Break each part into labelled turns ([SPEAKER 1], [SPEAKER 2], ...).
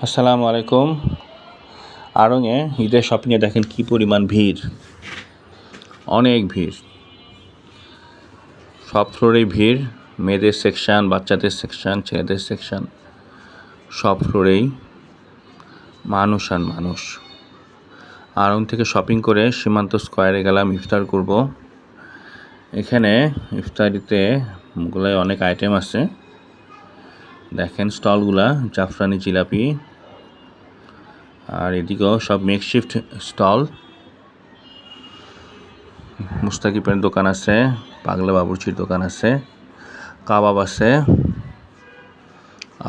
[SPEAKER 1] আসসালামু আলাইকুম। আড়ংয়ে ঈদের শপিংয়ে দেখেন কি পরিমাণ ভিড়, অনেক ভিড়, সব ফ্লোরেই ভিড়। মেয়েদের সেকশন, বাচ্চাদের সেকশন, ছেলেদের সেকশন, সব ফ্লোরেই মানুষ আর মানুষ। আড়ং থেকে শপিং করে সীমান্ত স্কোয়ারে গেলাম ইফতার করব। এখানে ইফতারিতে মোগলাই অনেক আইটেম আছে। দেখেন স্টলগুলা, জাফরানি জিলাপি, আর এদিকেও সব মেকশিফট স্টল। মুস্তাকিবের দোকান আছে, পাগলা বাবুর্চির দোকান আছে, কাবাব আছে,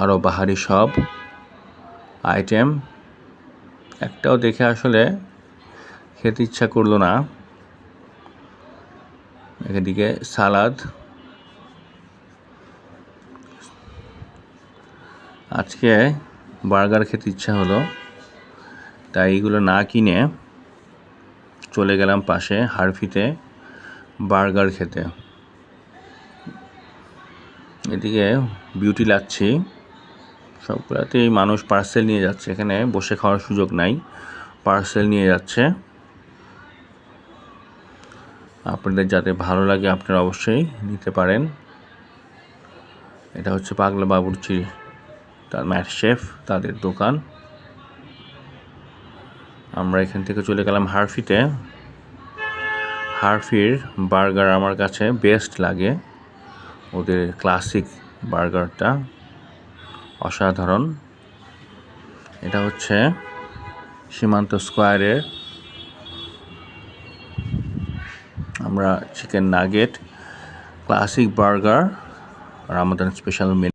[SPEAKER 1] আরও বাহারি সব আইটেম। একটাও দেখে আসলে খেতে ইচ্ছা করলো না। এদিকে সালাদ। আজকে বার্গার খেতে ইচ্ছা হলো, তাই এগুলো না কিনে চলে গেলাম পাশে হারফিতে বার্গার খেতে। এদিকে বিউটি লাগছি, সবগুলাতেই মানুষ পার্সেল নিয়ে যাচ্ছে। এখানে বসে খাওয়ার সুযোগ নাই, পার্সেল নিয়ে যাচ্ছে। আপনাদের যাতে ভালো লাগে আপনারা অবশ্যই নিতে পারেন। এটা হচ্ছে পাগলা বাবুর্চি, তার ম্যাট শেফ, তাদের দোকান। আমরা এখান থেকে চলে গেলাম হারফিতে। হারফির বার্গার আমার কাছে বেস্ট লাগে, ওদের ক্লাসিক বার্গারটা অসাধারণ। এটা হচ্ছে সীমান্ত স্কোয়ারের আমরা chicken nugget, classic burger, Ramadan special menu.